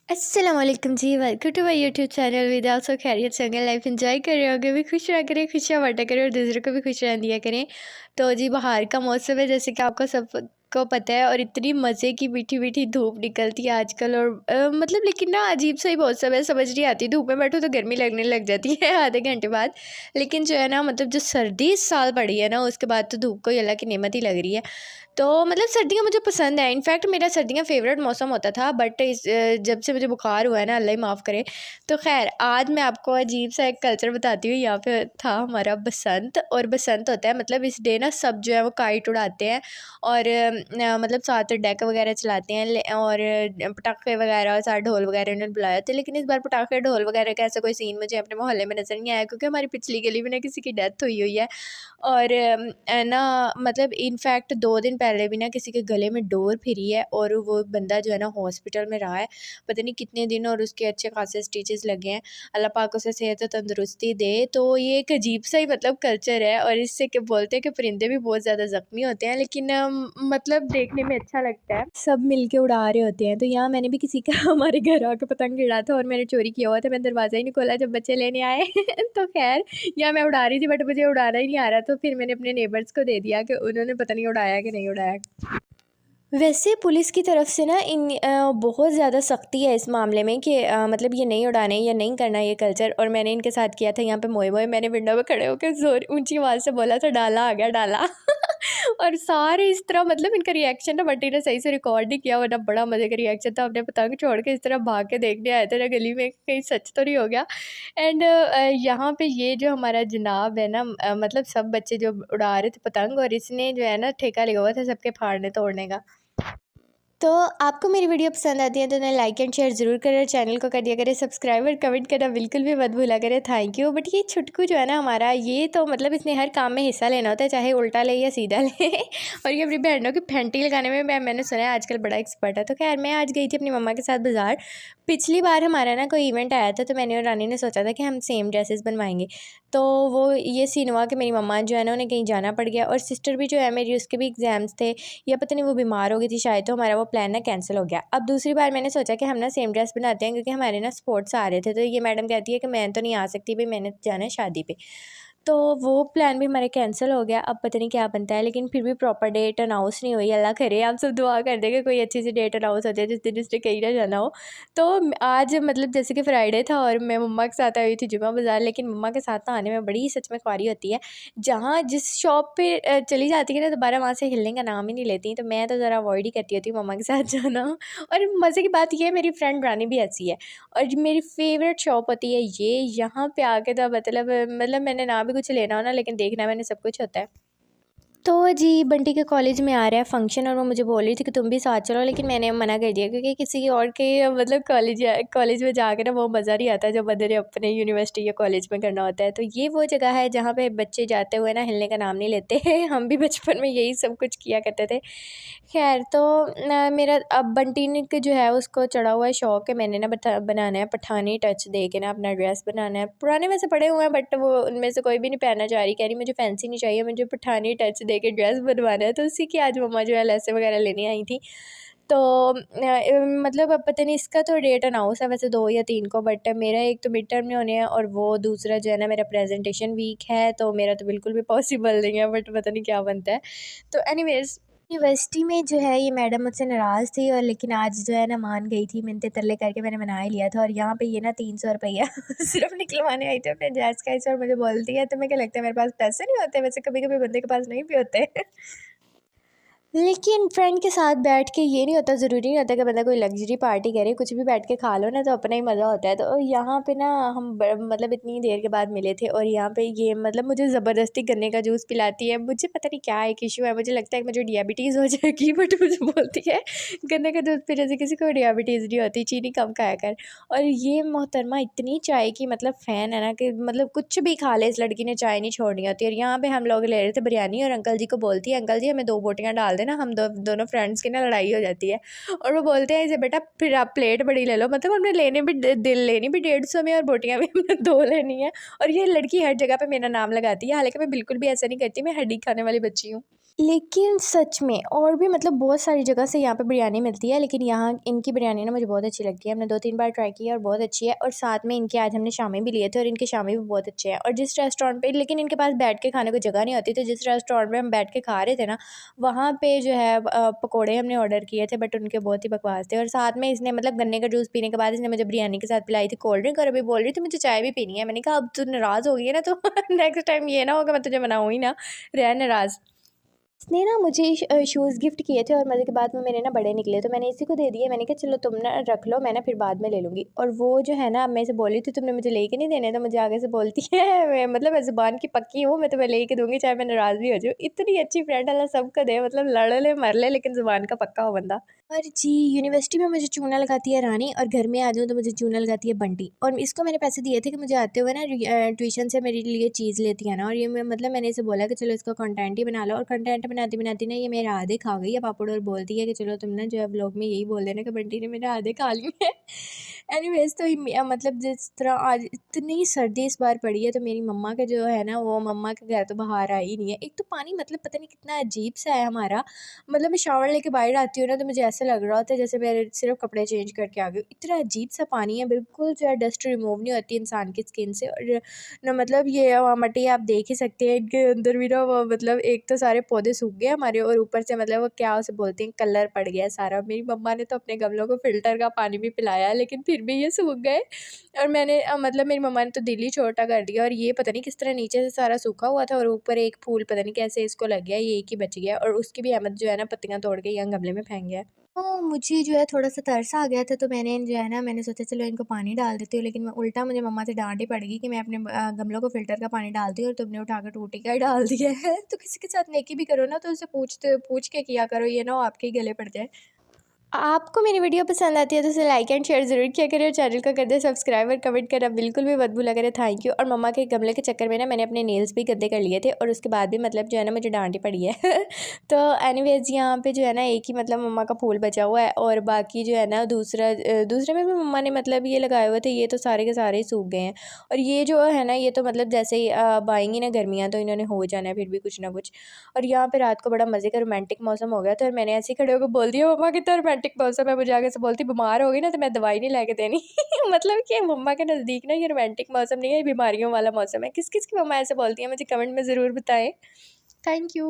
अस्सलामुअलैकुम ji, welcome to my YouTube channel. विद आल्सो खैरियत से होंगे, लाइफ एंजॉय कर रहे होंगे, भी खुश रहा करें, खुशियाँ बांटा करें और दूसरों को भी खुश रहने दिया करें। तो जी बाहर का मौसम है, जैसे कि आपको सबको पता है, और इतनी मज़े की मीठी मीठी धूप निकलती है आजकल। और मतलब लेकिन ना अजीब सा ही मौसम है, समझ नहीं आती। धूप में बैठो तो गर्मी लगने लग जाती है आधे घंटे बाद। लेकिन जो है ना, मतलब जो सर्दी इस साल पड़ी है ना, उसके बाद तो धूप को ही अल्लाह की नेमत ही लग रही है। तो मतलब सर्दियाँ मुझे पसंद है। इनफैक्ट मेरा सर्दियाँ फ़ेवरेट मौसम होता था, बट जब से मुझे बुखार हुआ है ना, अल्लाह ही माफ़ करे। तो ख़ैर आज मैं आपको अजीब सा एक कल्चर बताती हूँ। यहाँ पे था हमारा बसंत, और बसंत होता है मतलब इस डे ना सब जो है वो काइट उड़ाते हैं, और मतलब साथ डेक वगैरह चलाते हैं, और पटाखे वगैरह, साथ ढोल वगैरह उन्होंने बुलाए थे। लेकिन इस बार पटाखे ढोल वगैरह का ऐसा कोई सीन मुझे अपने मोहल्ले में नज़र नहीं आया, क्योंकि हमारी पिछली गली में ना किसी की डेथ हुई है। और ना मतलब इनफैक्ट 2 दिन पहले भी ना किसी के गले में डोर फिरी है, और वो बंदा जो है ना हॉस्पिटल में रहा है पता नहीं कितने दिन, और उसके अच्छे खासे स्टिचेस लगे हैं। अल्लाह पाक उसे सेहत और तंदुरुस्ती दे। तो ये एक अजीब सा ही मतलब कल्चर है, और इससे क्या बोलते हैं कि परिंदे भी बहुत ज़्यादा ज़ख्मी होते हैं, लेकिन मतलब देखने में अच्छा लगता है, सब मिल के उड़ा रहे होते हैं। तो यहाँ मैंने भी किसी का हमारे घर आके पतंग गिरा था, और मैंने चोरी किया हुआ था। मैंने दरवाज़ा ही नहीं खोला जब बच्चे लेने आए तो खैर या मैं उड़ा रही थी, बट मुझे उड़ाना ही नहीं आ रहा, तो फिर मैंने अपने नेबर्स को दे दिया कि उन्होंने पता नहीं उड़ाया कि नहीं उड़ाया। वैसे पुलिस की तरफ से ना बहुत ज़्यादा सख्ती है इस मामले में कि मतलब ये नहीं उड़ाने या नहीं करना ये कल्चर। और मैंने इनके साथ किया था यहाँ पे मोए मोए, मैंने विंडो पे खड़े होकर जोर ऊंची आवाज़ से बोला था, डाला आ गया डाला और सारे इस तरह, मतलब इनका रिएक्शन ना बंटी ने सही से रिकॉर्ड नहीं किया, वरना बड़ा मज़े का रिएक्शन था। अपने पतंग छोड़ के इस तरह भाग के देखने आए थे ना गली में, कहीं सच तो नहीं हो गया। एंड यहाँ पे ये जो हमारा जनाब है ना, मतलब सब बच्चे जो उड़ा रहे थे पतंग, और इसने जो है ना ठेका लिया हुआ था सबके फाड़ने तोड़ने का। तो आपको मेरी वीडियो पसंद आती है तो उन्हें लाइक एंड शेयर ज़रूर करें, चैनल को कर दिया करें सब्सक्राइब, और कमेंट करना बिल्कुल भी मत भूला करें। Thank you. बट ये छुटकू जो है ना हमारा, ये तो मतलब इसने हर काम में हिस्सा लेना होता है, चाहे उल्टा ले या सीधा ले और ये अपनी बहनों की फेंटी लगाने में मैंने सुना है आजकल बड़ा एक्सपर्ट है। तो खैर मैं आज गई थी अपनी मम्मा के साथ बाज़ार। पिछली बार हमारा ना कोई इवेंट आया था, तो मैंने और रानी ने सोचा था कि हम सेम ड्रेसेस बनवाएंगे। तो वो ये सीन हुआ कि मेरी मम्मा जो है ना उन्हें कहीं जाना पड़ गया, और सिस्टर भी जो है मेरी, उसके भी एग्ज़ाम्स थे, या पता नहीं वो बीमार हो गई थी शायद, तो हमारा वो प्लान ना कैंसिल हो गया। अब दूसरी बार मैंने सोचा कि हम ना सेम ड्रेस बनाते हैं, क्योंकि हमारे ना स्पोर्ट्स आ रहे थे। तो ये मैडम कहती है कि मैं तो नहीं आ सकती भाई, मैंने जाना है शादी पे। तो वो प्लान भी हमारा कैंसिल हो गया। अब पता नहीं क्या बनता है, लेकिन फिर भी प्रॉपर डेट अनाउंस नहीं हुई। अल्लाह करे आप सब दुआ कर देंगे कोई अच्छी सी डेट अनाउंस हो जाए जिस दिन इसने कहीं ना जाना हो। तो आज मतलब जैसे कि फ्राइडे था, और मैं मम्मा के साथ आई हुई थी जुमा बाज़ार। लेकिन मम्मा के साथ ना आने में बड़ी सच में ख्वारी होती है। जहाँ जिस शॉप पे चली जाती है ना, दोबारा वहाँ से हिलने का नाम ही नहीं लेती। तो मैं तो ज़रा अवॉइड ही करती होती हूँ मम्मा के साथ जाना। और मज़े की बात ये है, मेरी फ्रेंड रानी भी ऐसी है, और जो मेरी फेवरेट शॉप होती है ये। यहाँ पे आके तो मतलब मैंने ना भी कुछ लेना हो ना, लेकिन देखना मैंने सब कुछ होता है। तो जी बंटी के कॉलेज में आ रहा है फंक्शन, और वो मुझे बोल रही थी कि तुम भी साथ चलो, लेकिन मैंने मना कर दिया, क्योंकि किसी और के मतलब कॉलेज में जाकर ना वो मज़ा नहीं आता जब बंदे ने अपने यूनिवर्सिटी या कॉलेज में करना होता है। तो ये वो जगह है जहाँ पे बच्चे जाते हुए ना हिलने का नाम नहीं लेते हैं। हम भी बचपन में यही सब कुछ किया करते थे। खैर तो मेरा अब बंटी ने के जो है उसको चढ़ा हुआ है शौक है, मैंने ना बनाना है पठानी टच दे के ना अपना ड्रेस बनाना है। पुराने वैसे पड़े हुए हैं, बट वो उनमें से कोई भी नहीं पहनना चाह रही, कह रही मुझे फैंसी नहीं चाहिए, मुझे पठानी टच दे के ड्रेस बनवाना है। तो उसी की आज मम्मा जो है लेसे वगैरह लेने आई थी। तो मतलब अब पता नहीं, इसका तो डेट अनाउंस है वैसे 2 या 3 को, बट मेरा एक तो मिड टर्म में होने हैं, और वो दूसरा जो है ना मेरा प्रेजेंटेशन वीक है। तो मेरा तो बिल्कुल भी पॉसिबल नहीं है, बट पता नहीं क्या बनता है। तो एनीवेज, यूनिवर्सिटी में जो है ये मैडम मुझसे नाराज़ थी, और लेकिन आज जो है ना मान गई थी, मिन्नतें तरले करके मैंने मना ही लिया था। और यहाँ पे ये ना 300 रुपया सिर्फ निकलवाने आई थी अपने जैज़ का इस, और मुझे बोलती है तुम्हें क्या लगता है मेरे पास पैसे नहीं होते? वैसे कभी कभी बंदे के पास नहीं भी होते लेकिन फ्रेंड के साथ बैठ के ये नहीं होता, ज़रूरी नहीं होता कि बंदा कोई लग्जरी पार्टी करे, कुछ भी बैठ के खा लो ना तो अपना ही मज़ा होता है। तो यहाँ पे ना हम मतलब इतनी देर के बाद मिले थे, और यहाँ पे ये मतलब मुझे ज़बरदस्ती गन्ने का जूस पिलाती है। मुझे पता नहीं क्या एक इशू है, मुझे लगता है कि मुझे डियाबिटीज़ हो जाएगी, बट मुझे बोलती है गन्ने का जूस पीने से किसी को डियाबिटीज़ नहीं होती, चीनी कम खाया कर। और ये मोहतरमा इतनी चाय की मतलब फ़ैन है ना, कि मतलब कुछ भी खा ले इस लड़की ने, चाय नहीं छोड़नी होती। और यहाँ पे हम लोग ले रहे थे बिरयानी, और अंकल जी को बोलती है अंकल जी हमें 2 बोटियाँ डाल देना, हम दोनों फ्रेंड्स की ना लड़ाई हो जाती है। और वो बोलते हैं इसे बेटा फिर आप प्लेट बड़ी ले लो, मतलब हमने लेने भी दिल लेनी भी 150 में, और बोटियाँ भी हमने 2 लेनी है। और ये लड़की हर जगह पे मेरा नाम लगाती है, हालांकि मैं बिल्कुल भी ऐसा नहीं करती, मैं हड्डी खाने वाली बच्ची हूँ। लेकिन सच में और भी मतलब बहुत सारी जगह से यहाँ पे बिरयानी मिलती है, लेकिन यहाँ इनकी बिरयानी ना मुझे बहुत अच्छी लगती है। हमने 2-3 बार ट्राई की है और बहुत अच्छी है, और साथ में इनके आज हमने शामी भी लिए थे और इनके शामी भी बहुत अच्छे हैं। और जिस रेस्टोरेंट पे, लेकिन इनके पास बैठ के खाने को जगह नहीं होती, तो जिस रेस्टोरेंट में हम बैठ के खा रहे थे ना, वहाँ पे जो है पकौड़े हमने ऑर्डर किए थे, बट उनके बहुत ही बकवास थे। और साथ में इसने मतलब गन्ने का जूस पीने के बाद इसने मुझे बिरयानी के साथ पिलाई थी कोल्ड ड्रिंक, और अभी बोल रही थी मुझे चाय भी पीनी है। मैंने कहा अब तू नाराज़ हो गई है ना, तो नेक्स्ट टाइम ये ना हो कि मैं तुझे मनाऊँ ही ना, रह नाराज़। इसने ना मुझे शूज़ गिफ्ट किए थे, और मज़े की बात में मेरे ना बड़े निकले, तो मैंने इसी को दे दिए। मैंने कहा चलो तुम ना रख लो, मैं ना फिर बाद में ले लूँगी। और वो जो है ना, अब मैं इसे बोली थी तुमने मुझे लेके नहीं देने, तो मुझे आगे से बोलती है मैं मतलब मैं ज़ुबान की पक्की हूँ, मैं तुम्हें लेके दूँगी चाहे मैं नाराज़ भी हो जाऊँ। इतनी अच्छी फ्रेंड अल्लाह सबको दे, मतलब लड़ ले मर ले लेकिन ज़ुबान का पक्का हो बंदा। और जी, यूनिवर्सिटी में मुझे चूना लगाती है रानी, और घर में आ जाऊँ तो मुझे चूना लगाती है बंटी। और इसको मैंने पैसे दिए थे कि मुझे आते हुए ना ट्यूशन से मेरे लिए चीज़ लेती है ना, और ये मैं मतलब मैंने इसे बोला कि चलो इसका कंटेंट ही बना लो, और कंटेंट बनाती-बनाती ना ये मेरे आधे खा गई है पापड़, और बोलती है कि चलो तुम ना जो है व्लॉग में यही बोल देना कि बंटी ने मेरे आधे खा लिए हैं। एनीवेज़ तो मतलब जिस तरह आज इतनी सर्दी इस बार पड़ी है, तो मेरी मम्मा के जो है ना, वो मम्मा के घर तो बाहर आ ही नहीं है। एक तो पानी मतलब पता नहीं कितना अजीब-सा है हमारा, मतलब मैं शावर लेके बाहर आती हूँ ना, तो मुझे ऐसा लग रहा होता है जैसे मैं सिर्फ़ कपड़े चेंज करके आ गई हूँ। इतना अजीब-सा पानी है, बिल्कुल जो है डस्ट रिमूव नहीं होती इंसान की स्किन से, और ना मतलब ये मट्टी आप देख ही सकते हैं, इनके अंदर भी ना वो मतलब एक तो सारे पौधे सूख गए हमारे, और ऊपर से मतलब वो क्या उसे बोलते हैं, कलर पड़ गया है सारा। मेरी मम्मा ने तो अपने गमलों को फ़िल्टर का पानी भी पिलाया, लेकिन फिर भी ये सूख गए। और मैंने मतलब मेरी मम्मा ने तो दिल ही छोटा कर दिया, और ये पता नहीं किस तरह नीचे से सारा सूखा हुआ था, और ऊपर एक फूल पता नहीं कैसे इसको लग गया, ये एक ही बच गया, और उसकी भी अहमद जो है ना पत्तियाँ तोड़ के यहाँ गमले में फेंक गया है। तो मुझे जो है थोड़ा-सा तरस आ गया था, तो मैंने जो है ना मैंने सोचा चलो इनको पानी डाल देती हूँ, लेकिन मैं उल्टा मुझे मम्मा से डाँट ही पड़ेगी कि मैं अपने गमलों को फ़िल्टर का पानी डालती हूँ और तुमने उठा के टूटी का ही डाल दिया है। तो किसी के साथ नेकी भी करो ना, तो उससे पूछ के किया करो, ये ना हो आपके ही गले पड़ जाए। आपको मेरी वीडियो पसंद आती है तो उसे लाइक एंड शेयर ज़रूर किया करें, और चैनल को कर दें सब्सक्राइब, और कमेंट करना बिल्कुल भी मत भूला करें। Thank you. और मम्मा के गमले के चक्कर में ना मैंने अपने नेल्स भी गंदे कर लिए थे, और उसके बाद भी मतलब जो है ना मुझे डांट ही पड़ी है। तो एनीवेज यहाँ पे जो है ना एक ही मतलब मम्मा का फूल बचा हुआ है, और बाकी जो है ना दूसरे में भी मम्मा ने मतलब ये लगाए हुए थे, ये तो सारे के सारे ही सूख गए हैं। और ये जो है ना ये तो मतलब जैसे ही अब आएंगी ना गर्मियाँ, तो इन्होंने हो जाना है फिर भी कुछ ना कुछ। और यहाँ पे रात को बड़ा मज़े का रोमांटिक मौसम हो गया था, और मैंने ऐसे ही खड़े होकर बोल दिया मम्मा कितना रोमांटिक मौसम है। मुझे आगे से बोलती बीमार हो गई ना तो मैं दवाई नहीं लेके देनी। मतलब कि मम्मा के नज़दीक ना ये रोमांटिक मौसम नहीं है, ये बीमारियों वाला मौसम है। किस किस की मम्मा ऐसे बोलती हैं मुझे कमेंट में ज़रूर बताएं। Thank you.